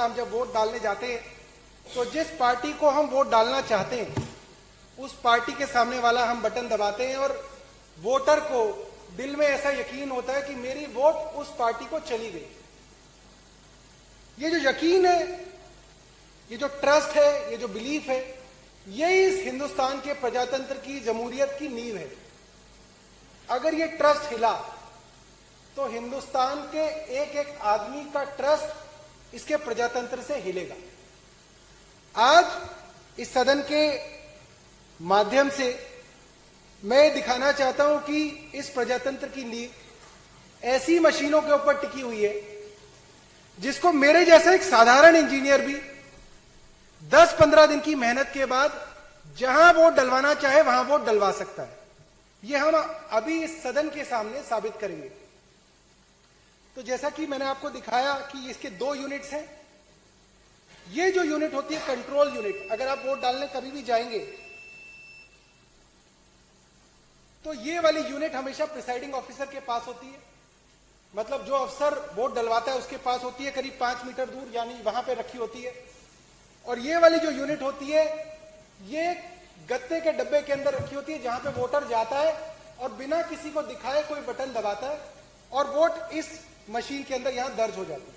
हम जब वोट डालने जाते हैं तो जिस पार्टी को हम वोट डालना चाहते हैं उस पार्टी के सामने वाला हम बटन दबाते हैं और वोटर को दिल में ऐसा यकीन होता है कि मेरी वोट उस पार्टी को चली गई। ये जो यकीन है, ये जो ट्रस्ट है, ये जो बिलीफ है, यही इस हिंदुस्तान के प्रजातंत्र की, जमहूरियत की नींव है। अगर ये ट्रस्ट हिला तो हिंदुस्तान के एक एक आदमी का ट्रस्ट इसके प्रजातंत्र से हिलेगा। आज इस सदन के माध्यम से मैं दिखाना चाहता हूं कि इस प्रजातंत्र की नींव ऐसी मशीनों के ऊपर टिकी हुई है जिसको मेरे जैसा एक साधारण इंजीनियर भी 10-15 दिन की मेहनत के बाद जहां वोट डलवाना चाहे वहां वोट डलवा सकता है। यह हम अभी इस सदन के सामने साबित करेंगे। तो जैसा कि मैंने आपको दिखाया कि इसके 2 यूनिट्स हैं। ये जो यूनिट होती है कंट्रोल यूनिट, अगर आप वोट डालने कभी भी जाएंगे तो ये वाली यूनिट हमेशा प्रिसाइडिंग ऑफिसर के पास होती है। मतलब जो अफसर वोट डलवाता है उसके पास होती है, करीब 5 मीटर दूर, यानी वहां पे रखी होती है। और ये वाली जो यूनिट होती है ये गत्ते के डब्बे के अंदर रखी होती है जहां पे वोटर जाता है और बिना किसी को दिखाए कोई बटन दबाता है और वोट इस मशीन के अंदर यहां दर्ज हो जाती है।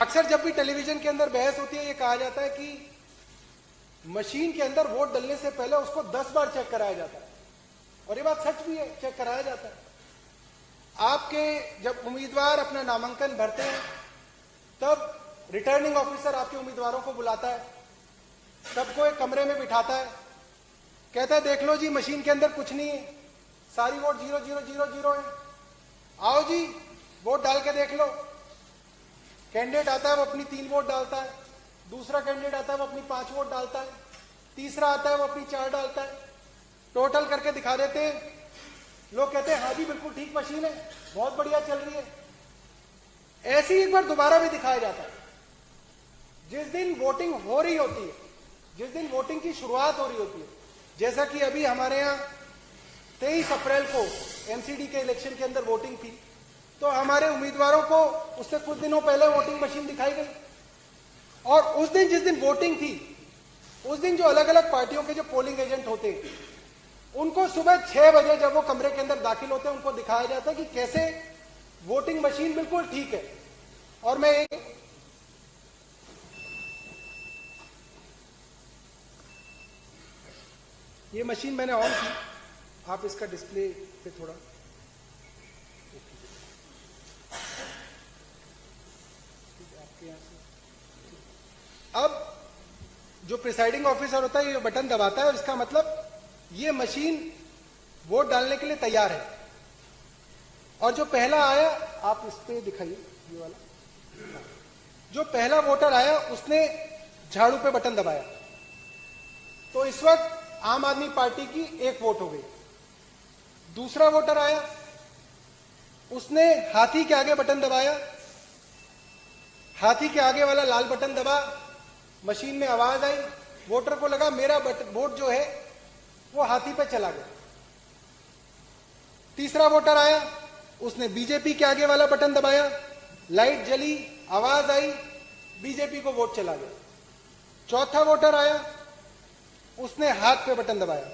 अक्सर जब भी टेलीविजन के अंदर बहस होती है, ये कहा जाता है कि मशीन के अंदर वोट डलने से पहले उसको 10 बार चेक कराया जाता है, और ये बात सच भी है, चेक कराया जाता है। आपके जब उम्मीदवार अपना नामांकन भरते हैं तब रिटर्निंग ऑफिसर आपके उम्मीदवारों को बुलाता है, सबको एक कमरे में बिठाता है, कहता है देख लो जी मशीन के अंदर कुछ नहीं है, सारी वोट 0000 है, आओ जी वोट डाल के देख लो। कैंडिडेट आता है वो अपनी 3 वोट डालता है, दूसरा कैंडिडेट आता है वो अपनी 5 वोट डालता है, तीसरा आता है वो अपनी 4 डालता है, टोटल करके दिखा देते हैं। लोग कहते हैं हाँ जी बिल्कुल ठीक मशीन है, बहुत बढ़िया चल रही है। ऐसी एक बार दोबारा भी दिखाया जाता है। जिस दिन वोटिंग हो रही होती है, जिस दिन वोटिंग की शुरुआत हो रही होती है, जैसा कि अभी हमारे यहाँ 23 अप्रैल को एमसीडी के इलेक्शन के अंदर वोटिंग थी, तो हमारे उम्मीदवारों को उससे कुछ दिनों पहले वोटिंग मशीन दिखाई गई। और उस दिन जिस दिन वोटिंग थी, उस दिन जो अलग अलग पार्टियों के जो पोलिंग एजेंट होते हैं उनको सुबह 6 बजे जब वो कमरे के अंदर दाखिल होते हैं उनको दिखाया जाता है कि कैसे वोटिंग मशीन बिल्कुल ठीक है। और मैं ये मशीन मैंने ऑन की, आप इसका डिस्प्ले पे थोड़ा आपके यहां से, अब जो प्रिसाइडिंग ऑफिसर होता है ये बटन दबाता है और इसका मतलब ये मशीन वोट डालने के लिए तैयार है। और जो पहला आया, आप इस पे दिखाइए, ये वाला जो पहला वोटर आया उसने झाड़ू पे बटन दबाया तो इस वक्त आम आदमी पार्टी की 1 वोट हो गई। दूसरा वोटर आया, उसने हाथी के आगे बटन दबाया, हाथी के आगे वाला लाल बटन दबा, मशीन में आवाज आई, वोटर को लगा मेरा वोट जो है वो हाथी पे चला गया। तीसरा वोटर आया, उसने बीजेपी के आगे वाला बटन दबाया, लाइट जली, आवाज आई, बीजेपी को वोट चला गया। चौथा वोटर आया, उसने हाथ पे बटन दबाया।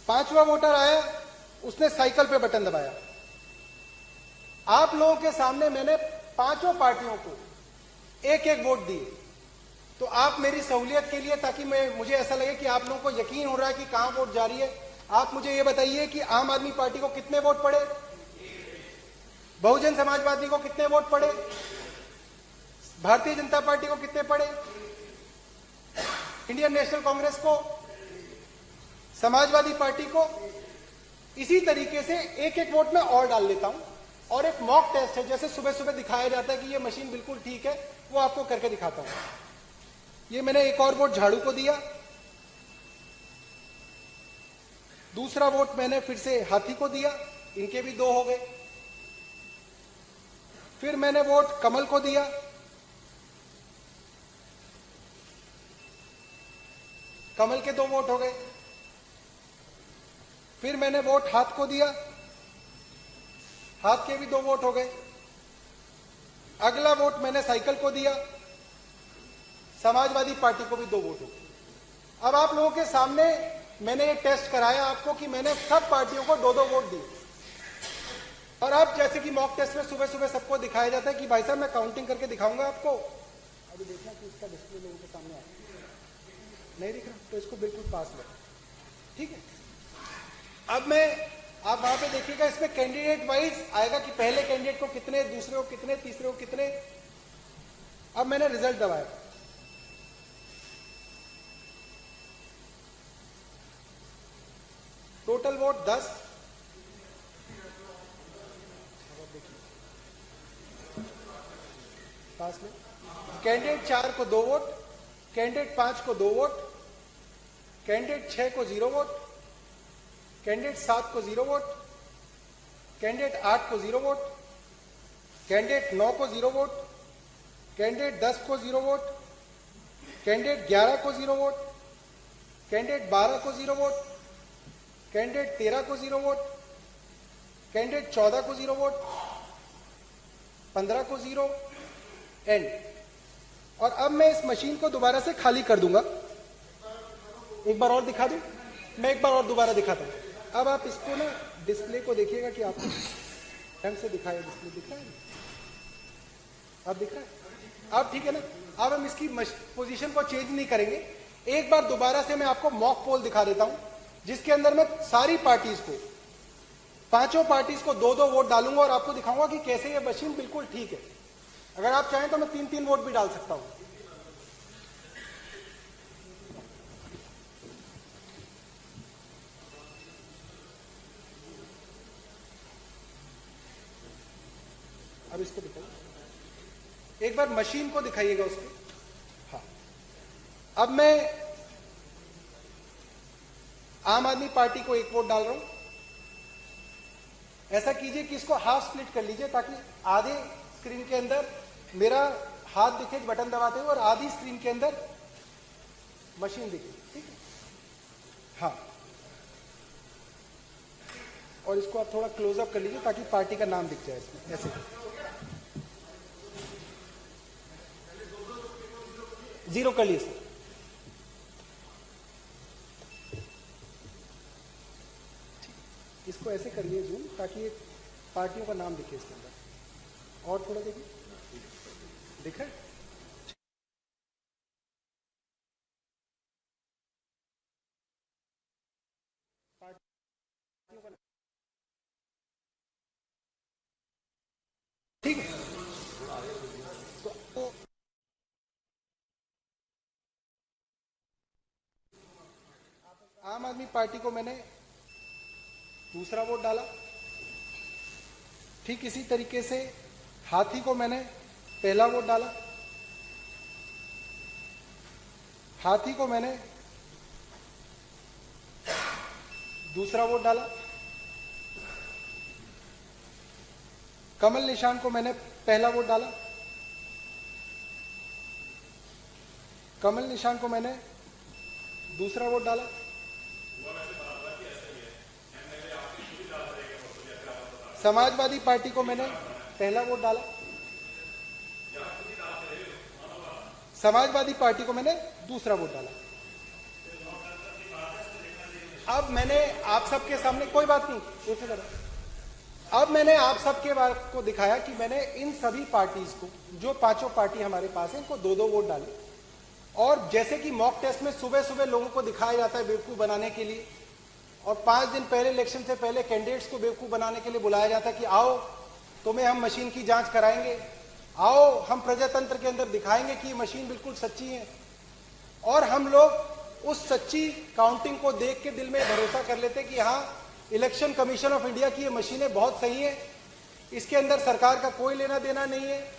5वां वोटर आया, उसने साइकिल पे बटन दबाया। आप लोगों के सामने मैंने 5 पार्टियों को 1-1 वोट दिए। तो आप मेरी सहूलियत के लिए, ताकि मुझे ऐसा लगे कि आप लोगों को यकीन हो रहा है कि कहां वोट जा रही है, आप मुझे यह बताइए कि आम आदमी पार्टी को कितने वोट पड़े, बहुजन समाजवादी को कितने वोट पड़े, भारतीय जनता पार्टी को कितने पड़े, इंडियन नेशनल कांग्रेस को, समाजवादी पार्टी को। इसी तरीके से 1-1 वोट में और डाल लेता हूं। और एक मॉक टेस्ट है, जैसे सुबह सुबह दिखाया जाता है कि ये मशीन बिल्कुल ठीक है, वो आपको करके दिखाता हूं। ये मैंने एक और वोट झाड़ू को दिया, दूसरा वोट मैंने फिर से हाथी को दिया, इनके भी 2 हो गए। फिर मैंने वोट कमल को दिया, कमल के 2 वोट हो गए। फिर मैंने वोट हाथ को दिया, हाथ के भी 2 वोट हो गए। अगला वोट मैंने साइकिल को दिया, समाजवादी पार्टी को भी 2 वोट हो। अब आप लोगों के सामने मैंने ये टेस्ट कराया आपको कि मैंने सब पार्टियों को 2-2 वोट दिए। और अब जैसे कि मॉक टेस्ट में सुबह सुबह सबको दिखाया जाता है कि भाई साहब मैं काउंटिंग करके दिखाऊंगा आपको, अभी देखना कि इसका डिस्प्ले लोगों के सामने आया नहीं दिख रहा, तो इसको बिल्कुल पास लो, ठीक है। अब आप वहां पे देखिएगा, इसमें कैंडिडेट वाइज आएगा कि पहले कैंडिडेट को कितने, दूसरे को कितने, तीसरे को कितने। अब मैंने रिजल्ट दबाया, टोटल वोट 10, पास में कैंडिडेट 4 को 2 वोट, कैंडिडेट 5 को 2 वोट, कैंडिडेट 6 को 0 वोट, कैंडिडेट 7 को 0 वोट, कैंडिडेट 8 को 0 वोट, कैंडिडेट 9 को 0 वोट, कैंडिडेट 10 को 0 वोट, कैंडिडेट 11 को 0 वोट, कैंडिडेट 12 को 0 वोट, कैंडिडेट 13 को 0 वोट, कैंडिडेट 14 को 0 वोट, 15 को 0 एंड। और अब मैं इस मशीन को दोबारा से खाली कर दूंगा। एक बार और दिखा दूं, मैं एक बार और दोबारा दिखाता हूं। अब आप इसको ना डिस्प्ले को देखिएगा कि आपको ढंग से दिखाया, डिस्प्ले दिख रहा है, अब दिख रहा है, अब ठीक है ना। अब हम इसकी पोजीशन को चेंज नहीं करेंगे। एक बार दोबारा से मैं आपको मॉक पोल दिखा देता हूं, जिसके अंदर मैं सारी पार्टीज को, 5 पार्टीज को 2-2 वोट डालूंगा और आपको दिखाऊंगा कि कैसे ये मशीन बिल्कुल ठीक है। अगर आप चाहें तो मैं 3-3 वोट भी डाल सकता हूं। अब इसको दिखाइए, एक बार मशीन को दिखाइएगा उसके। हाँ, अब मैं आम आदमी पार्टी को 1 वोट डाल रहा हूं। ऐसा कीजिए कि इसको हाफ स्प्लिट कर लीजिए, ताकि आधे स्क्रीन के अंदर मेरा हाथ दिखे बटन दबाते हुए और आधी स्क्रीन के अंदर मशीन दिखे, ठीक है। हाँ, और इसको आप थोड़ा क्लोजअप कर लीजिए ताकि पार्टी का नाम दिख जाए इसमें, ऐसे 0 कर लिए सर। इसको ऐसे करिए जूम, ताकि पार्टियों का नाम दिखे इसके अंदर। और थोड़ा देखिए, दिख रहा है? ठीक है, तो आम आदमी पार्टी को मैंने दूसरा वोट डाला। ठीक इसी तरीके से हाथी को मैंने पहला वोट डाला, हाथी को मैंने दूसरा वोट डाला, कमल निशान को मैंने पहला वोट डाला, कमल निशान को मैंने दूसरा वोट डाला, समाजवादी पार्टी को मैंने पहला वोट डाला, समाजवादी पार्टी को मैंने दूसरा वोट डाला। अब मैंने आप सबके सामने, कोई बात नहीं, अब मैंने आप सबके बात को दिखाया कि मैंने इन सभी पार्टीज को, जो 5 पार्टी हमारे पास है, इनको 2-2 वोट डाले। और जैसे कि मॉक टेस्ट में सुबह सुबह लोगों को दिखाया जाता है बेवकूफ बनाने के लिए, और 5 दिन पहले, इलेक्शन से पहले कैंडिडेट्स को बेवकूफ बनाने के लिए बुलाया जाता है कि आओ तुम्हें हम मशीन की जांच कराएंगे, आओ हम प्रजातंत्र के अंदर दिखाएंगे कि ये मशीन बिल्कुल सच्ची है। और हम लोग उस सच्ची काउंटिंग को देख के दिल में भरोसा कर लेते कि हाँ, इलेक्शन कमीशन ऑफ इंडिया की ये मशीनें बहुत सही है, इसके अंदर सरकार का कोई लेना देना नहीं है।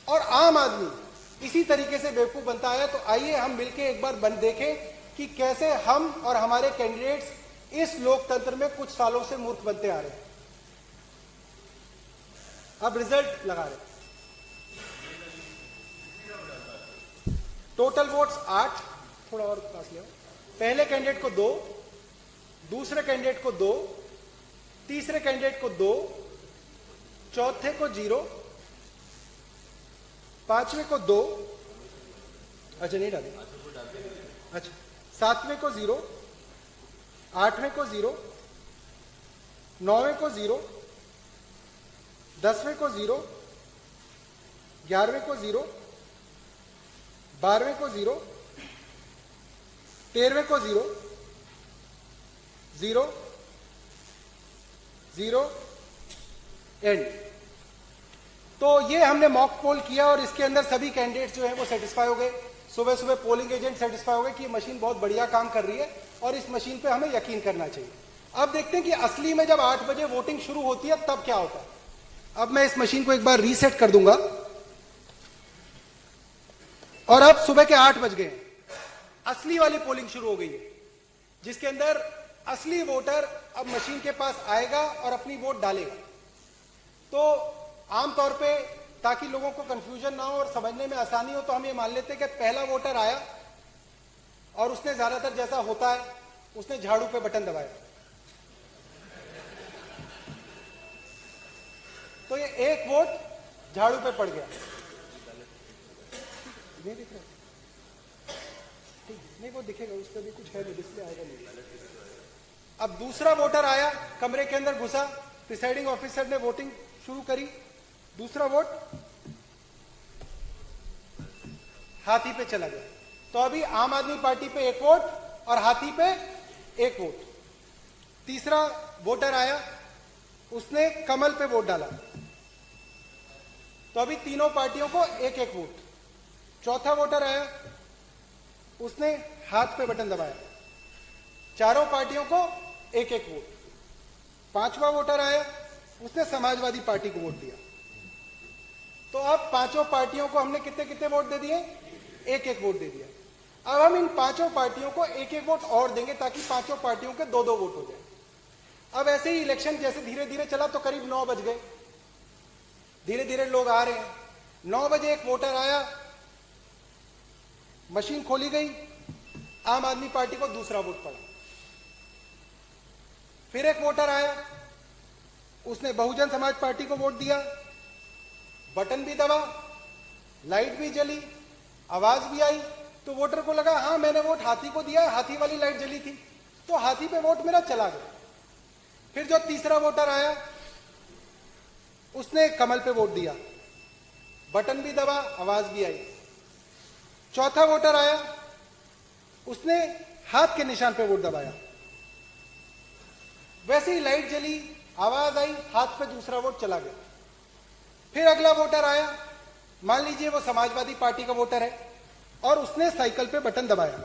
और आम आदमी इसी तरीके से बेवकूफ बनता है। तो आइए हम मिलके एक बार देखें कि कैसे हम और हमारे कैंडिडेट्स इस लोकतंत्र में कुछ सालों से मूर्ख बनते आ रहे हैं। अब रिजल्ट लगा रहे, टोटल वोट्स 8, थोड़ा और पास ले आओ। पहले कैंडिडेट को 2, दूसरे कैंडिडेट को 2, तीसरे कैंडिडेट को 2, चौथे को 0, 5वें को 2, अच्छा नहीं डाले, अच्छा 7वें को 0, 8वें को 0, 9वें को 0, 10वें को 0, 11वें को 0, 12वें को 0, 13वें को 0, 0, 0 एंड। तो ये हमने मॉक पोल किया और इसके अंदर सभी कैंडिडेट्स जो हैं वो सेटिस्फाई हो गए। सुबह सुबह पोलिंग एजेंट सेटिस्फाई हो गए कि ये मशीन बहुत बढ़िया काम कर रही है और इस मशीन पे हमें यकीन करना चाहिए। अब देखते हैं कि असली में जब 8 बजे वोटिंग शुरू होती है तब क्या होता है। अब मैं इस मशीन को एक बार रीसेट कर दूंगा और अब सुबह के 8 बज गए, असली वाली पोलिंग शुरू हो गई है, जिसके अंदर असली वोटर अब मशीन के पास आएगा और अपनी वोट डालेगा। तो आमतौर पे ताकि लोगों को कंफ्यूजन ना हो और समझने में आसानी हो तो हम ये मान लेते हैं कि पहला वोटर आया और उसने ज्यादातर जैसा होता है उसने झाड़ू पे बटन दबाया, तो ये एक वोट झाड़ू पे पड़ गया। नहीं दिख रहा, ठीक नहीं, वो दिखेगा, उस पर भी कुछ है, डिस्प्ले आएगा नहीं। अब दूसरा वोटर आया, कमरे के अंदर घुसा, प्रिसाइडिंग ऑफिसर ने वोटिंग शुरू करी, दूसरा वोट हाथी पे चला गया। तो अभी आम आदमी पार्टी पे 1 वोट और हाथी पे 1 वोट। तीसरा वोटर आया, उसने कमल पे वोट डाला, तो अभी तीनों पार्टियों को 1-1 वोट। चौथा वोटर आया, उसने हाथ पे बटन दबाया, चारों पार्टियों को 1-1 वोट। पांचवा वोटर आया, उसने समाजवादी पार्टी को वोट दिया। तो अब पांचों पार्टियों को हमने कितने कितने वोट दे दिए? 1-1 वोट दे दिया। अब हम इन पांचों पार्टियों को 1-1 वोट और देंगे ताकि पांचों पार्टियों के 2-2 वोट हो जाए। अब ऐसे ही इलेक्शन जैसे धीरे धीरे चला तो करीब 9 बज गए, धीरे धीरे लोग आ रहे हैं। 9 बजे एक वोटर आया, मशीन खोली गई, आम आदमी पार्टी को दूसरा वोट पड़ा। फिर एक वोटर आया, उसने बहुजन समाज पार्टी को वोट दिया, बटन भी दबा, लाइट भी जली, आवाज भी आई, तो वोटर को लगा हाँ मैंने वोट हाथी को दिया, हाथी वाली लाइट जली थी, तो हाथी पे वोट मेरा चला गया। फिर जो तीसरा वोटर आया, उसने कमल पे वोट दिया, बटन भी दबा, आवाज भी आई। चौथा वोटर आया, उसने हाथ के निशान पे वोट दबाया, वैसे ही लाइट जली, आवाज आई, हाथ पे दूसरा वोट चला गया। फिर अगला वोटर आया, मान लीजिए वो समाजवादी पार्टी का वोटर है और उसने साइकिल पे बटन दबाया,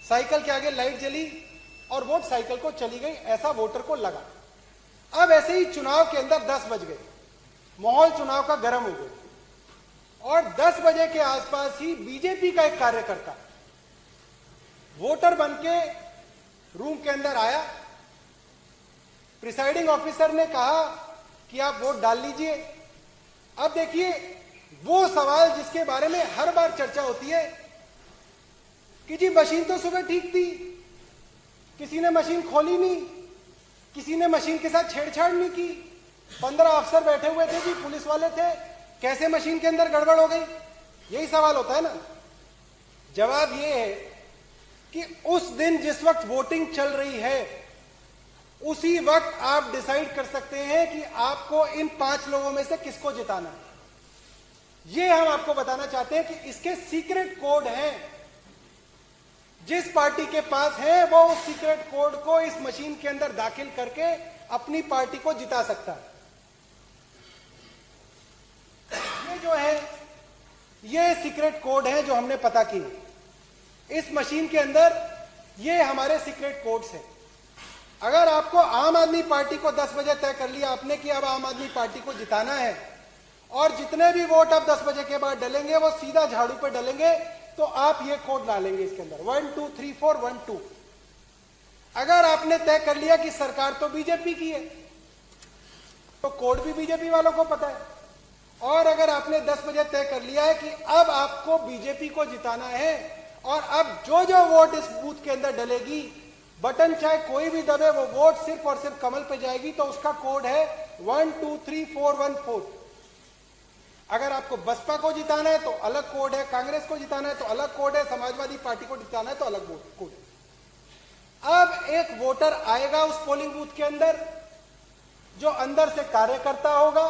साइकिल के आगे लाइट जली और वोट साइकिल को चली गई, ऐसा वोटर को लगा। अब ऐसे ही चुनाव के अंदर 10 बज गए, माहौल चुनाव का गर्म हो गया और 10 बजे के आसपास ही बीजेपी का एक कार्यकर्ता वोटर बनके रूम के अंदर आया। प्रिसाइडिंग ऑफिसर ने कहा कि आप वोट डाल लीजिए। अब देखिए वो सवाल जिसके बारे में हर बार चर्चा होती है कि जी मशीन तो सुबह ठीक थी, किसी ने मशीन खोली नहीं, किसी ने मशीन के साथ छेड़छाड़ नहीं की, 15 अफसर बैठे हुए थे जी, पुलिस वाले थे, कैसे मशीन के अंदर गड़बड़ हो गई? यही सवाल होता है ना। जवाब ये है कि उस दिन जिस वक्त वोटिंग चल रही है उसी वक्त आप डिसाइड कर सकते हैं कि आपको इन 5 लोगों में से किसको जिताना है। ये हम आपको बताना चाहते हैं कि इसके सीक्रेट कोड हैं। जिस पार्टी के पास है वो उस सीक्रेट कोड को इस मशीन के अंदर दाखिल करके अपनी पार्टी को जिता सकता है। ये जो है ये सीक्रेट कोड है जो हमने पता की। इस मशीन के अंदर ये हमारे सीक्रेट कोड्स हैं। अगर आपको आम आदमी पार्टी को 10 बजे तय कर लिया आपने कि अब आम आदमी पार्टी को जिताना है और जितने भी वोट अब 10 बजे के बाद डलेंगे वो सीधा झाड़ू पे डलेंगे, तो आप ये कोड डालेंगे इसके अंदर 1 2 3 4 1 2। अगर आपने तय कर लिया कि सरकार तो बीजेपी की है तो कोड भी बीजेपी वालों को पता है। और अगर आपने 10 बजे तय कर लिया है कि अब आपको बीजेपी को जिताना है और अब जो जो वोट इस बूथ के अंदर डलेगी, बटन चाहे कोई भी दबे, वो वोट सिर्फ और सिर्फ कमल पे जाएगी, तो उसका कोड है 1 2 3 4 1 4। अगर आपको बसपा को जिताना है तो अलग कोड है, कांग्रेस को जिताना है तो अलग कोड है, समाजवादी पार्टी को जिताना है तो अलग कोड है। अब एक वोटर आएगा उस पोलिंग बूथ के अंदर जो अंदर से कार्यकर्ता होगा,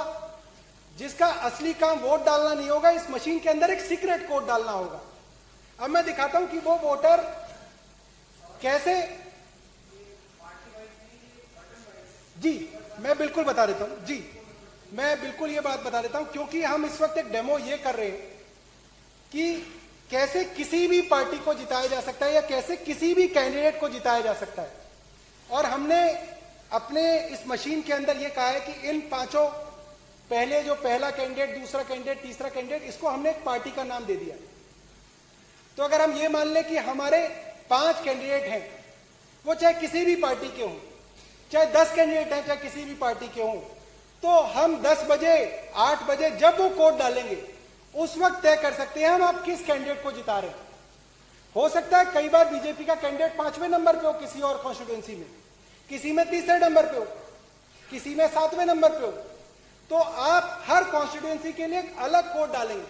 जिसका असली काम वोट डालना नहीं होगा, इस मशीन के अंदर एक सीक्रेट कोड डालना होगा। अब मैं दिखाता हूं कि वो वोटर कैसे, जी मैं बिल्कुल बता देता हूं, जी मैं बिल्कुल ये बात बता देता हूं, क्योंकि हम इस वक्त एक डेमो ये कर रहे हैं कि कैसे किसी भी पार्टी को जिताया जा सकता है या कैसे किसी भी कैंडिडेट को जिताया जा सकता है। और हमने अपने इस मशीन के अंदर ये कहा है कि इन पांचों, पहले जो पहला कैंडिडेट, दूसरा कैंडिडेट, तीसरा कैंडिडेट, इसको हमने एक पार्टी का नाम दे दिया। तो अगर हम ये मान लें कि हमारे 5 कैंडिडेट हैं, वो चाहे किसी भी पार्टी के हों, चाहे 10 कैंडिडेट हैं चाहे किसी भी पार्टी के हों, तो हम 10 बजे 8 बजे जब वो कोड डालेंगे उस वक्त तय कर सकते हैं हम आप किस कैंडिडेट को जिता रहे हैं। हो सकता है कई बार बीजेपी का कैंडिडेट 5वें नंबर पे हो किसी और कॉन्स्टिट्यूएंसी में, किसी में 3रे नंबर पे हो, किसी में 7वें नंबर पे हो, तो आप हर कॉन्स्टिट्यूएंसी के लिए एक अलग कोड डालेंगे।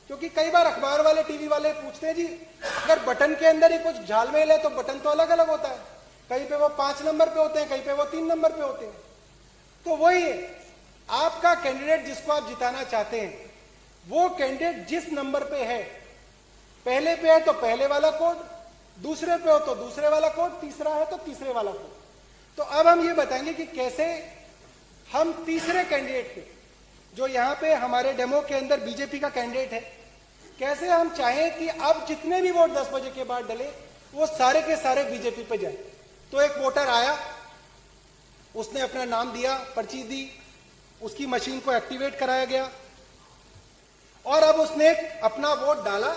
क्योंकि कई बार अखबार वाले, टीवी वाले पूछते हैं जी अगर बटन के अंदर ही कुछ झालमेल है तो बटन तो अलग अलग होता है, कहीं पे वो 5 नंबर पे होते हैं, कहीं पे वो 3 नंबर पे होते हैं। तो वही है, आपका कैंडिडेट जिसको आप जिताना चाहते हैं वो कैंडिडेट जिस नंबर पे है, पहले पे है तो पहले वाला कोड, दूसरे पे हो तो दूसरे वाला कोड, तीसरा है तो तीसरे वाला कोड। तो अब हम ये बताएंगे कि कैसे हम तीसरे कैंडिडेट पे, जो यहां पे हमारे डेमो के अंदर बीजेपी का कैंडिडेट है, कैसे हम चाहें कि अब जितने भी वोट 10 बजे के बाद डले वो सारे के सारे बीजेपी पे जाए। तो एक वोटर आया, उसने अपना नाम दिया, पर्ची दी, उसकी मशीन को एक्टिवेट कराया गया और अब उसने अपना वोट डाला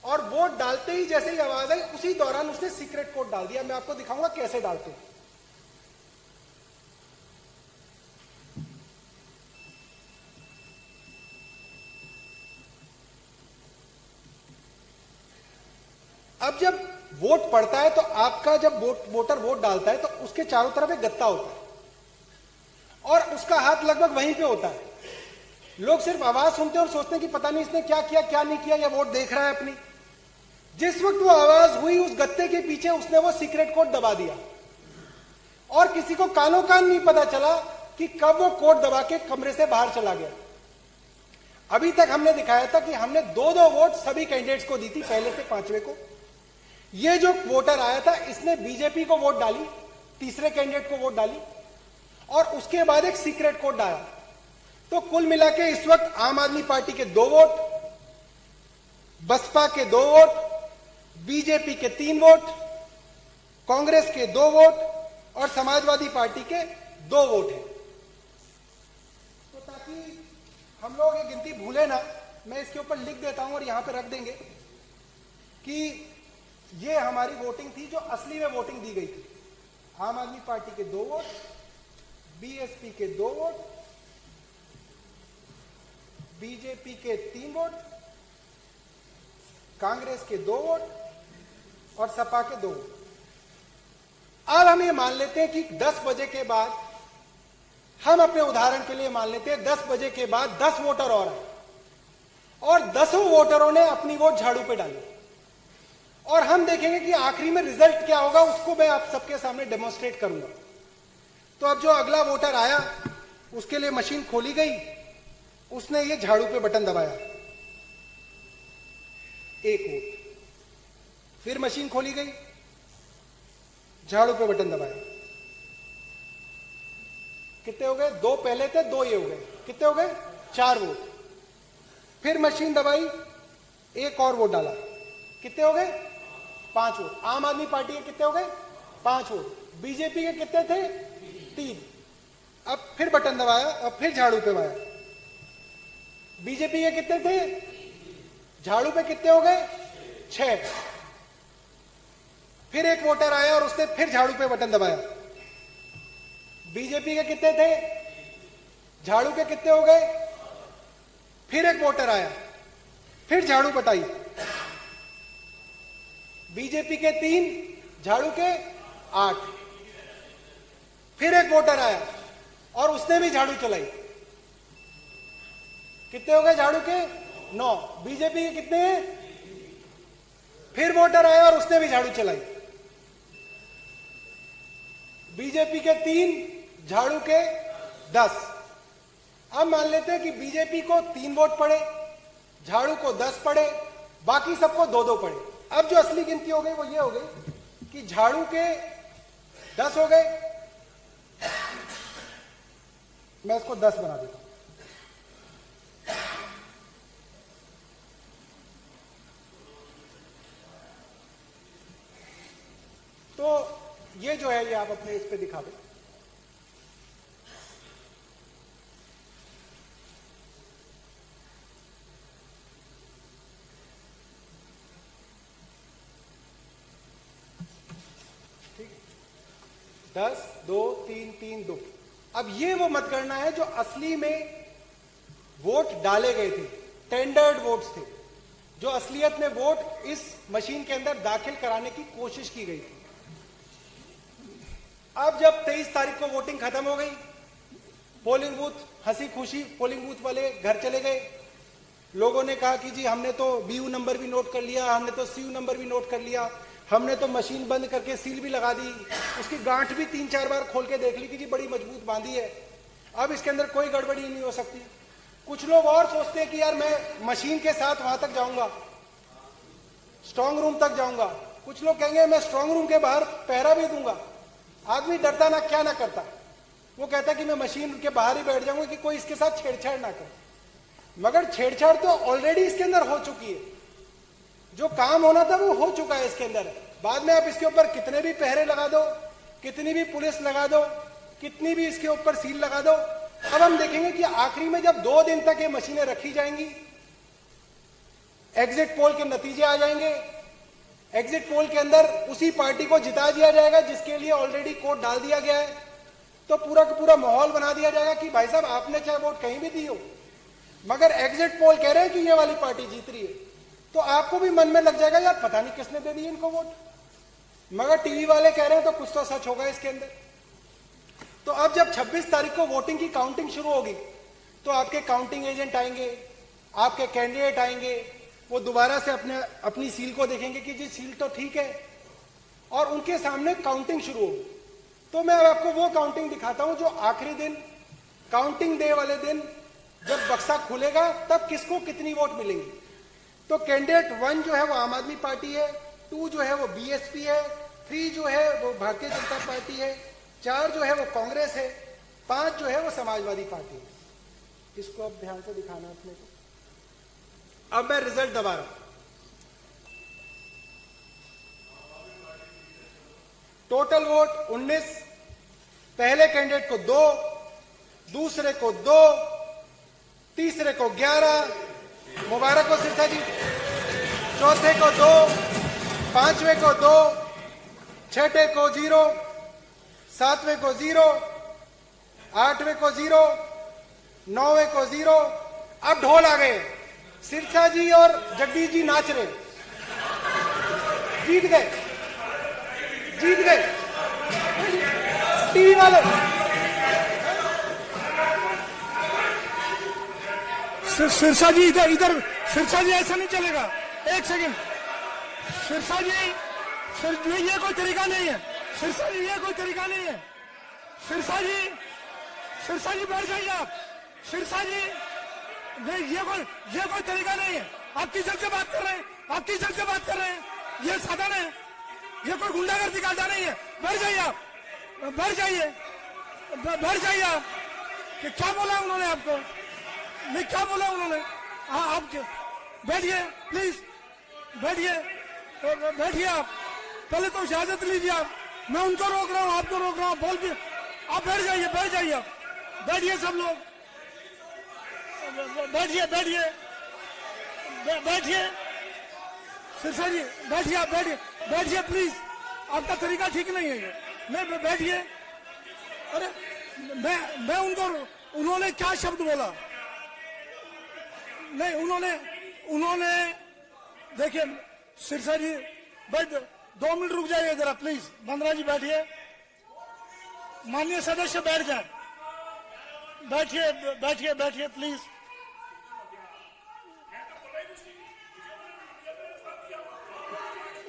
और वोट डालते ही जैसे ही आवाज आई उसी दौरान उसने सीक्रेट कोड डाल दिया। मैं आपको दिखाऊंगा कैसे डालते हैं। अब जब वोट पड़ता है तो आपका जब वोटर वोट डालता है तो उसके चारों तरफ एक गत्ता होता है और उसका हाथ लगभग वहीं पे होता है। लोग सिर्फ आवाज सुनते हैं और सोचते हैं कि पता नहीं इसने क्या किया क्या नहीं किया, या वोट देख रहा है अपनी। जिस वक्त वो आवाज हुई उस गत्ते के पीछे उसने वो सीक्रेट कोड दबा दिया और किसी को कानो कान नहीं पता चला कि कब वो कोड दबा के कमरे से बाहर चला गया। अभी तक हमने दिखाया था कि हमने 2-2 वोट सभी कैंडिडेट्स को दी थी, पहले से 5वें को। ये जो वोटर आया था इसने बीजेपी को वोट डाली, तीसरे कैंडिडेट को वोट डाली और उसके बाद एक सीक्रेट कोड डाला। तो कुल मिला के इस वक्त आम आदमी पार्टी के 2 वोट, बसपा के 2 वोट, बीजेपी के 3 वोट, कांग्रेस के 2 वोट और समाजवादी पार्टी के 2 वोट हैं। तो ताकि हम लोग ये गिनती भूले ना, मैं इसके ऊपर लिख देता हूं और यहां पे रख देंगे कि ये हमारी वोटिंग थी जो असली में वोटिंग दी गई थी। आम आदमी पार्टी के 2 वोट, बीएसपी के 2 वोट, बीजेपी के 3 वोट, कांग्रेस के 2 वोट और सपा के 2 वोट। अब हम ये मान लेते हैं कि 10 बजे के बाद, हम अपने उदाहरण के लिए मान लेते हैं 10 बजे के बाद 10 वोटर और आए और 10 वोटरों ने अपनी वोट झाड़ू पे डाली और हम देखेंगे कि आखिरी में रिजल्ट क्या होगा, उसको मैं आप सबके सामने डेमोन्स्ट्रेट करूंगा। तो अब जो अगला वोटर आया उसके लिए मशीन खोली गई, उसने ये झाड़ू पे बटन दबाया, 1 वोट। फिर मशीन खोली गई, झाड़ू पे बटन दबाया, कितने हो गए? 2 पहले थे, 2 ये हो गए, कितने हो गए? 4 वोट। फिर मशीन दबाई, 1 और वोट डाला, कितने हो गए? 5 वोट। आम आदमी पार्टी के कितने हो गए? 5 वोट। बीजेपी के कितने थे? 3। अब फिर बटन दबाया, अब फिर झाड़ू पे दबाया, बीजेपी के कितने थे? झाड़ू पे कितने हो गए? 6। फिर एक वोटर आया और उसने फिर झाड़ू पे बटन दबाया, बीजेपी के कितने थे? झाड़ू के कितने हो गए? फिर एक वोटर आया, फिर झाड़ू बटाई, बीजेपी के 3, झाड़ू के 8। फिर एक वोटर आया और उसने भी झाड़ू चलाई, कितने हो गए झाड़ू के? 9। बीजेपी के कितने हैं? फिर वोटर आया और उसने भी झाड़ू चलाई। बीजेपी के 3, झाड़ू के 10। अब मान लेते हैं कि बीजेपी को 3 वोट पड़े, झाड़ू को 10 पड़े, बाकी सबको 2-2 पड़े। अब जो असली गिनती हो गई वो ये हो गई कि झाड़ू के 10 हो गए, मैं इसको 10 बना देता हूं। तो ये जो है ये आप अपने इस पे दिखा दो। ठीक, 10, 2, 3, 3, 2। अब ये वो मतगणना है जो असली में वोट डाले गए थे, टेंडर्ड वोट्स थे, जो असलियत में वोट इस मशीन के अंदर दाखिल कराने की कोशिश की गई थी। अब जब 23 तारीख को वोटिंग खत्म हो गई, पोलिंग बूथ हंसी खुशी पोलिंग बूथ वाले घर चले गए। लोगों ने कहा कि जी हमने तो बीयू नंबर भी नोट कर लिया, हमने तो सीयू नंबर भी नोट कर लिया, हमने तो मशीन बंद करके सील भी लगा दी, उसकी गांठ भी 3-4 बार खोल के देख ली कि जी बड़ी मजबूत बांधी है, अब इसके अंदर कोई गड़बड़ी नहीं हो सकती। कुछ लोग और सोचते हैं कि यार मैं मशीन के साथ वहां तक जाऊंगा, स्ट्रांग रूम तक जाऊंगा। कुछ लोग कहेंगे मैं स्ट्रांग रूम के बाहर पहरा भी दूंगा। आदमी डरता ना क्या ना करता, वो कहता कि मैं मशीन के बाहर ही बैठ जाऊंगा कि कोई इसके साथ छेड़छाड़ ना करे। मगर छेड़छाड़ तो ऑलरेडी इसके अंदर हो चुकी है, जो काम होना था वो हो चुका है इसके अंदर। बाद में आप इसके ऊपर कितने भी पहरे लगा दो, कितनी भी पुलिस लगा दो, कितनी भी इसके ऊपर सील लगा दो, अब हम देखेंगे कि आखिरी में जब 2 दिन तक ये मशीनें रखी जाएंगी, एग्जिट पोल के नतीजे आ जाएंगे, एग्जिट पोल के अंदर उसी पार्टी को जिता दिया जाएगा जिसके लिए ऑलरेडी कोड डाल दिया गया है, तो पूरा का पूरा माहौल बना दिया जाएगा कि भाई साहब आपने चाहे वोट कहीं भी दी हो, मगर एग्जिट पोल कह रहे हैं कि ये वाली पार्टी जीत रही है, तो आपको भी मन में लग जाएगा यार पता नहीं किसने दे दी इनको वोट, मगर टीवी वाले कह रहे हैं तो कुछ तो सच होगा इसके अंदर। तो अब जब 26 तारीख को वोटिंग की काउंटिंग शुरू होगी तो आपके काउंटिंग एजेंट आएंगे, आपके कैंडिडेट आएंगे, वो दोबारा से अपनी सील को देखेंगे कि जी सील तो ठीक है, और उनके सामने काउंटिंग शुरू होगी। तो मैं अब आपको वो काउंटिंग दिखाता हूं जो आखिरी दिन, काउंटिंग डे वाले दिन जब बक्सा खुलेगा तब किसको कितनी वोट मिलेंगी। तो कैंडिडेट 1 जो है वो आम आदमी पार्टी है, 2 जो है वो बीएसपी है, 3 जो है वो भारतीय जनता पार्टी है, 4 जो है वो कांग्रेस है, 5 जो है वो समाजवादी पार्टी है। इसको अब ध्यान से दिखाना अपने को। अब मैं रिजल्ट दबा रहा हूं। टोटल वोट 19, पहले कैंडिडेट को 2, दूसरे को 2, तीसरे को 11, मुबारक हो सिरसा जी, चौथे को 2, पांचवें को 2, छठे को 0, सातवें को 0, आठवें को 0, नौवें को 0। अब ढोल आ गए, सिरसा जी और जगदीश जी नाच रहे, जीत गए, जीत गए टीवी वाले। सिरसा जी इधर इधर, सिरसा जी ऐसा नहीं चलेगा, एक सेकंड। सिरसा जी ये कोई तरीका नहीं है, सिरसा जी ये कोई तरीका नहीं है। सिरसा जी बैठ जाइए आप, सिरसा जी नहीं, ये कोई तरीका नहीं है। आप किस से बात कर रहे हैं, आप किस से बात कर रहे हैं, ये साधन है, ये कोई गुंडागर्दी का नहीं है। बैठ जाइए आप, बैठ जाइए, बैठ जाइए आप। कि क्या बोला उन्होंने आपको, नहीं क्या बोला उन्होंने, आप बैठिए प्लीज, बैठिए, बैठिए आप, पहले तो इजाजत लीजिए आप। मैं उनको रोक रहा हूँ, आपको रोक रहा हूँ, बोल के आप बैठ जाइए, बैठ जाइए आप, बैठिए सब लोग, बैठिए बैठिए बैठिए। सिरसा जी बैठिए, आप बैठिए, बैठिए प्लीज, आपका तरीका ठीक नहीं है ये। मैं बैठिए, अरे मैं उनको, उन्होंने क्या शब्द बोला, नहीं उन्होंने देखिए सिरसा जी बैठ, 2 मिनट रुक जाइए जरा प्लीज। बंदरा जी बैठिए, माननीय सदस्य बैठ जाए, बैठिए बैठिए बैठिए प्लीज,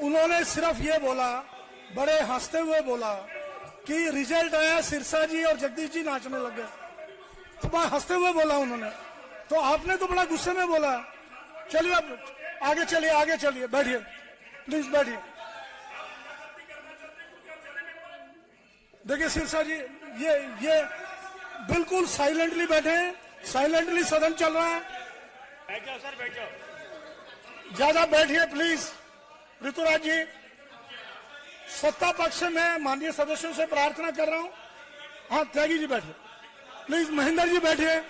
उन्होंने सिर्फ ये बोला, बड़े हंसते हुए बोला कि रिजल्ट आया, सिरसा जी और जगदीश जी नाचने लगे। तो बड़ा हंसते हुए बोला उन्होंने, तो आपने तो बड़ा गुस्से में बोला। चलिए अब आगे चलिए, आगे चलिए, बैठिए, प्लीज बैठिए। देखिए सिरसा जी, ये बिल्कुल साइलेंटली बैठे, साइलेंटली सदन चल रहा है। बैठ जाओ सर, बैठ जाओ। ज्यादा बैठिए प्लीज। ऋतुराज जी, सत्ता पक्ष से मैं माननीय सदस्यों से प्रार्थना कर रहा हूं। हाँ, त्यागी जी बैठिए प्लीज। महेंद्र जी बैठिए,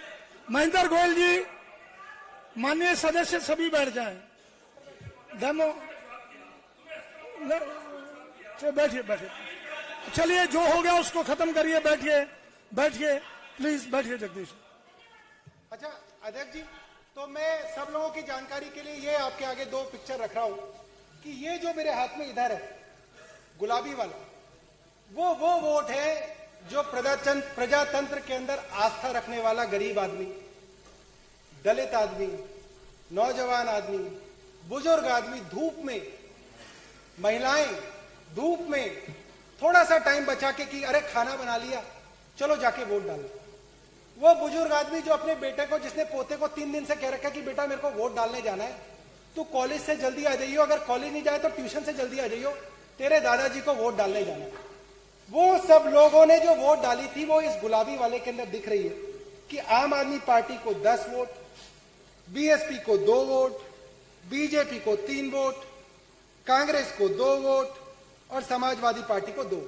महेंद्र गोयल जी, माननीय सदस्य सभी बैठ जाएं। डेमो बैठिए, बैठिए। चलिए, जो हो गया उसको खत्म करिए। बैठिए, बैठिए प्लीज, बैठिए जगदीश। अच्छा अध्यक्ष जी, तो मैं सब लोगों की जानकारी के लिए ये आपके आगे दो पिक्चर रख रहा हूं कि ये जो मेरे हाथ में इधर है गुलाबी वाला, वो वोट है जो प्रजातंत्र के अंदर आस्था रखने वाला गरीब आदमी, दलित आदमी, नौजवान आदमी, बुजुर्ग आदमी, धूप में, महिलाएं धूप में थोड़ा सा टाइम बचा के कि अरे खाना बना लिया, चलो जाके वोट डालो। वो बुजुर्ग आदमी जो अपने बेटे को, जिसने पोते को 3 दिन से कह रखा कि बेटा मेरे को वोट डालने जाना है, तू कॉलेज से जल्दी आ जाइयो, अगर कॉलेज नहीं जाए तो ट्यूशन से जल्दी आ जाइयो, तेरे दादाजी को वोट डालने जाना है। वो सब लोगों ने जो वोट डाली थी वो इस गुलाबी वाले के अंदर दिख रही है कि आम आदमी पार्टी को 10 वोट, बीएसपी को 2 वोट, बीजेपी को 3 वोट, कांग्रेस को 2 वोट और समाजवादी पार्टी को 2।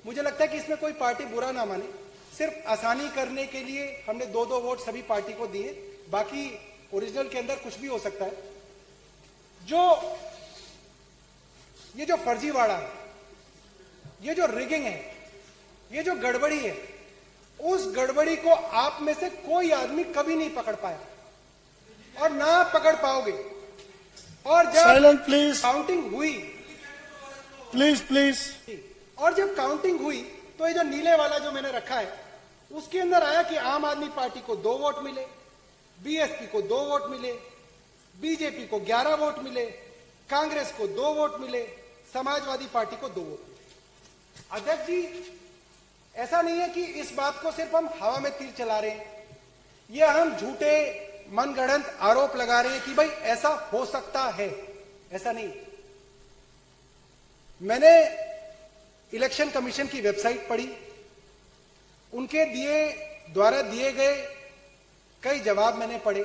मुझे लगता है कि इसमें कोई पार्टी बुरा ना माने, सिर्फ आसानी करने के लिए हमने 2-2 वोट सभी पार्टी को दिए, बाकी ओरिजिनल के अंदर कुछ भी हो सकता है। ये जो फर्जीवाड़ा है, ये जो रिगिंग है, ये जो गड़बड़ी है, उस गड़बड़ी को आप में से कोई आदमी कभी नहीं पकड़ पाया और ना पकड़ पाओगे। और जब साइलेंट प्लीज, काउंटिंग हुई, प्लीज, और जब काउंटिंग हुई तो ये जो नीले वाला जो मैंने रखा है उसके अंदर आया कि आम आदमी पार्टी को 2 वोट मिले, बीएसपी को 2 वोट मिले, बीजेपी को 11 वोट मिले, कांग्रेस को 2 वोट मिले, समाजवादी पार्टी को 2 वोट मिले। अध्यक्ष जी, ऐसा नहीं है कि इस बात को सिर्फ हम हवा में तीर चला रहे हैं, ये हम झूठे मनगढ़ंत आरोप लगा रहे हैं कि भाई ऐसा हो सकता है, ऐसा नहीं। मैंने इलेक्शन कमीशन की वेबसाइट पढ़ी, उनके द्वारा दिए गए कई जवाब मैंने पढ़े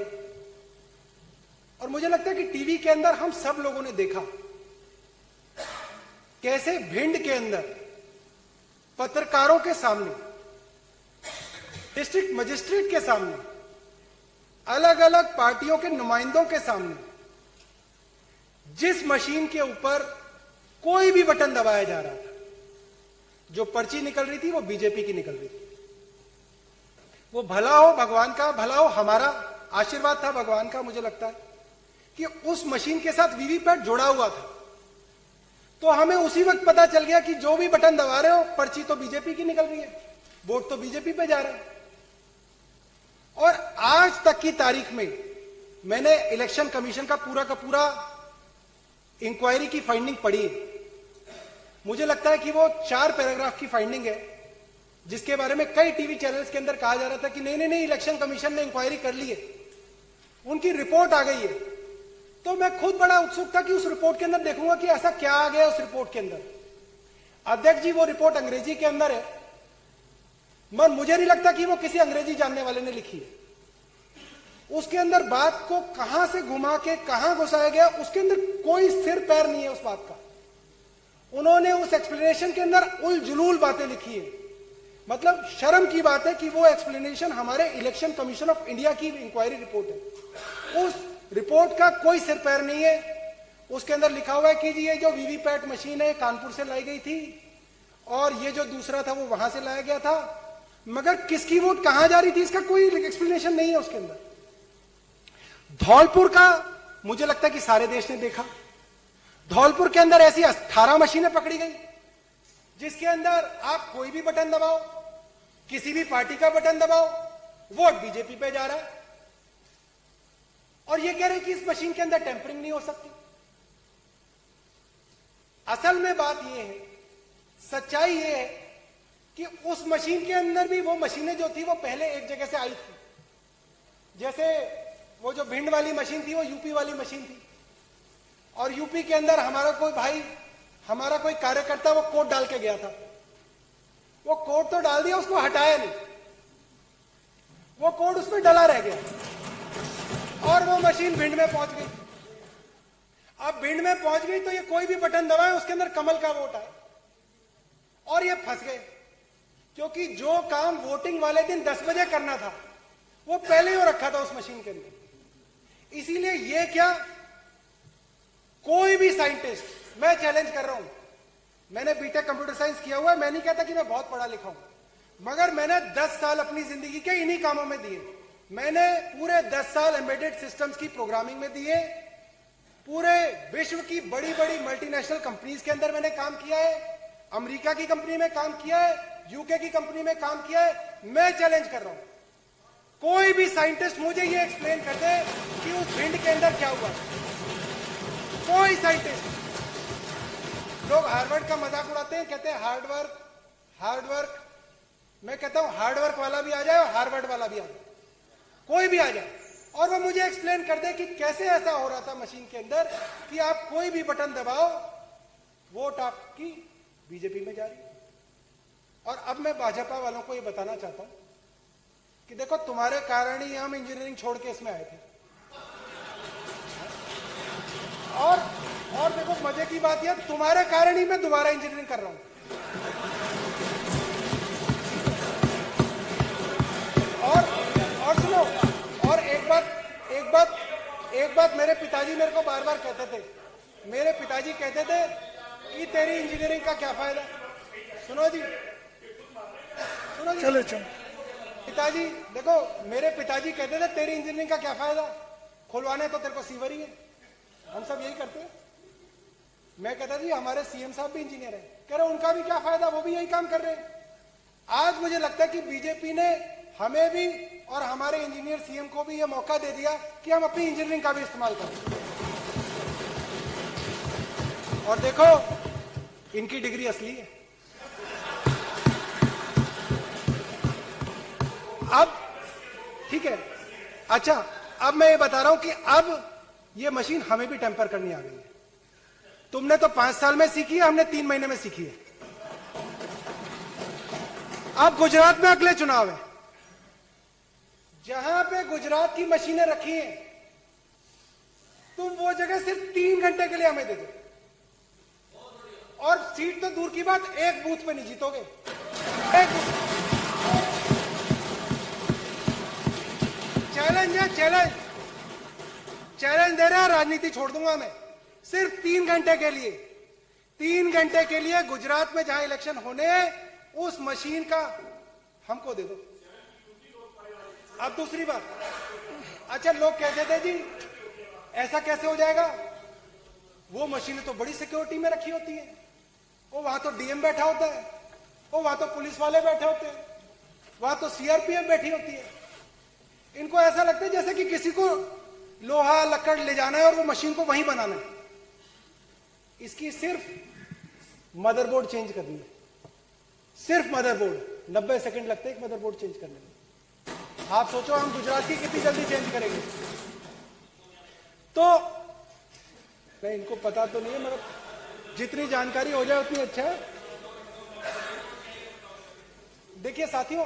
और मुझे लगता है कि टीवी के अंदर हम सब लोगों ने देखा कैसे भिंड के अंदर पत्रकारों के सामने, डिस्ट्रिक्ट मजिस्ट्रेट के सामने, अलग अलग पार्टियों के नुमाइंदों के सामने जिस मशीन के ऊपर कोई भी बटन दबाया जा रहा था, जो पर्ची निकल रही थी वो बीजेपी की निकल रही थी। वो भला हो भगवान का, भला हो हमारा आशीर्वाद था भगवान का, मुझे लगता है कि उस मशीन के साथ वीवीपैट जुड़ा हुआ था। तो हमें उसी वक्त पता चल गया कि जो भी बटन दबा रहे हो पर्ची तो बीजेपी की निकल रही है, वोट तो बीजेपी पे जा रहा है। और आज तक की तारीख में मैंने इलेक्शन कमीशन का पूरा इंक्वायरी की फाइंडिंग पढ़ी है। मुझे लगता है कि वो 4 पैराग्राफ की फाइंडिंग है, जिसके बारे में कई टीवी चैनल्स के अंदर कहा जा रहा था कि नहीं इलेक्शन कमीशन ने इंक्वायरी कर ली है, उनकी रिपोर्ट आ गई है। तो मैं खुद बड़ा उत्सुक था कि उस रिपोर्ट के अंदर देखूंगा कि ऐसा क्या आ गया उस रिपोर्ट के अंदर। अध्यक्ष जी, वो रिपोर्ट अंग्रेजी के अंदर है, मगर मुझे नहीं लगता कि वो किसी अंग्रेजी जानने वाले ने लिखी है। उसके अंदर बात को कहां से घुमा के कहां घुसाया गया, उसके अंदर कोई सिर पैर नहीं है उस बात का। उन्होंने उस एक्सप्लेनेशन के अंदर उलझुलूल बातें लिखी है। मतलब शर्म की बात है कि वो एक्सप्लेनेशन हमारे इलेक्शन कमीशन ऑफ इंडिया की इंक्वायरी रिपोर्ट है, उस रिपोर्ट का कोई सिर पैर नहीं है। उसके अंदर लिखा हुआ है कि जी ये जो वीवीपैट मशीन है कानपुर से लाई गई थी और ये जो दूसरा था वो वहां से लाया गया था, मगर किसकी वोट कहां जा रही थी इसका कोई एक्सप्लेनेशन नहीं है उसके अंदर। धौलपुर का मुझे लगता है कि सारे देश ने देखा। धौलपुर के अंदर ऐसी 18 मशीनें पकड़ी गई जिसके अंदर आप कोई भी बटन दबाओ, किसी भी पार्टी का बटन दबाओ, वोट बीजेपी पे जा रहा है। और ये कह रहे हैं कि इस मशीन के अंदर टेम्परिंग नहीं हो सकती। असल में बात यह है, सच्चाई यह है कि उस मशीन के अंदर भी वो मशीनें जो थी वो पहले एक जगह से आई थी। जैसे वो जो भिंड वाली मशीन थी वो यूपी वाली मशीन थी, और यूपी के अंदर हमारा कोई भाई, हमारा कोई कार्यकर्ता वो कोड डाल के गया था। वो कोड तो डाल दिया, उसको हटाया नहीं, वो कोड उसमें डला रह गया और वो मशीन भिंड में पहुंच गई। अब भिंड में पहुंच गई तो ये कोई भी बटन दबाए उसके अंदर कमल का वोट आए, और ये फंस गए, क्योंकि जो काम वोटिंग वाले दिन 10 बजे करना था वो पहले ही हो रखा था उस मशीन के अंदर। इसीलिए ये क्या, कोई भी साइंटिस्ट, मैं चैलेंज कर रहा हूं, मैंने बीटेक कंप्यूटर साइंस किया हुआ है, मैं नहीं कहता कि मैं बहुत पढ़ा लिखा हूं, मगर मैंने 10 साल अपनी जिंदगी के इन्हीं कामों में दिए। मैंने पूरे 10 साल एम्बेडेड सिस्टम्स की प्रोग्रामिंग में दिए, पूरे विश्व की बड़ी बड़ी मल्टीनेशनल कंपनीज के अंदर मैंने काम किया है, अमेरिका की कंपनी में काम किया है, यूके की कंपनी में काम किया है। मैं चैलेंज कर रहा हूं, कोई भी साइंटिस्ट मुझे ये एक्सप्लेन कर दे कि उस भिंड के अंदर क्या हुआ। कोई साइंटिस्ट, लोग हार्वर्ड का मजाक उड़ाते हैं, कहते हैं हार्ड वर्क हार्ड वर्क। मैं कहता हूं हार्ड वर्क वाला भी आ जाए और हार्वर्ड वाला भी आ जाए, कोई भी आ जाए, और वो मुझे एक्सप्लेन कर दे कि कैसे ऐसा हो रहा था मशीन के अंदर कि आप कोई भी बटन दबाओ, वोट आपकी बीजेपी में जा रही है। और अब मैं भाजपा वालों को ये बताना चाहता हूं कि देखो, तुम्हारे कारण ही हम इंजीनियरिंग छोड़ के इसमें आए थे। और देखो, मजे की बात यह, तुम्हारे कारण ही मैं दोबारा इंजीनियरिंग कर रहा हूं। और सुनो, और एक बात मेरे पिताजी मेरे को बार बार कहते थे, मेरे पिताजी कहते थे कि तेरी इंजीनियरिंग का क्या फायदा। सुनो जी, चलो चलो, पिताजी देखो, मेरे पिताजी कहते थे तेरी इंजीनियरिंग का क्या फायदा, खुलवाने तो तेरे को सीवर ही है, हम सब यही करते हैं। मैं कहता जी हमारे सीएम साहब भी इंजीनियर हैं, कह रहे उनका भी क्या फायदा, वो भी यही काम कर रहे हैं। आज मुझे लगता है कि बीजेपी ने हमें भी और हमारे इंजीनियर सीएम को भी यह मौका दे दिया कि हम अपनी इंजीनियरिंग का भी इस्तेमाल करें। और देखो, इनकी डिग्री असली है। अब ठीक है, अच्छा, अब मैं ये बता रहा हूं कि अब ये मशीन हमें भी टेम्पर करनी आ गई है। तुमने तो 5 साल में सीखी है, हमने 3 महीने में सीखी है। अब गुजरात में अगले चुनाव है, जहां पे गुजरात की मशीनें रखी हैं, तुम वो जगह सिर्फ 3 घंटे के लिए हमें दे दो, और सीट तो दूर की बात, एक बूथ पे नहीं जीतोगे। एक बूथ। चैलेंज है, चैलेंज दे रहा, राजनीति छोड़ दूंगा मैं, सिर्फ 3 घंटे के लिए। 3 घंटे के लिए गुजरात में जहां इलेक्शन होने हैं, उस मशीन का हमको दे दो। अब दूसरी बात, अच्छा, लोग कहते थे जी ऐसा कैसे हो जाएगा, वो मशीनें तो बड़ी सिक्योरिटी में रखी होती है, वो वहां तो डीएम बैठा होता है, वो वहां तो पुलिस वाले बैठे होते हैं, वहां तो सीआरपीएफ बैठी होती है। इनको ऐसा लगता है जैसे कि किसी को लोहा लकड़ ले जाना है और वो मशीन को वहीं बनाना है। इसकी सिर्फ मदरबोर्ड चेंज करनी है, सिर्फ मदरबोर्ड। 90 सेकंड लगते हैं एक मदरबोर्ड चेंज करने में। आप सोचो हम गुजरात की कितनी जल्दी चेंज करेंगे। तो नहीं, इनको पता तो नहीं है, मगर जितनी जानकारी हो जाए उतनी अच्छा है। देखिए साथियों,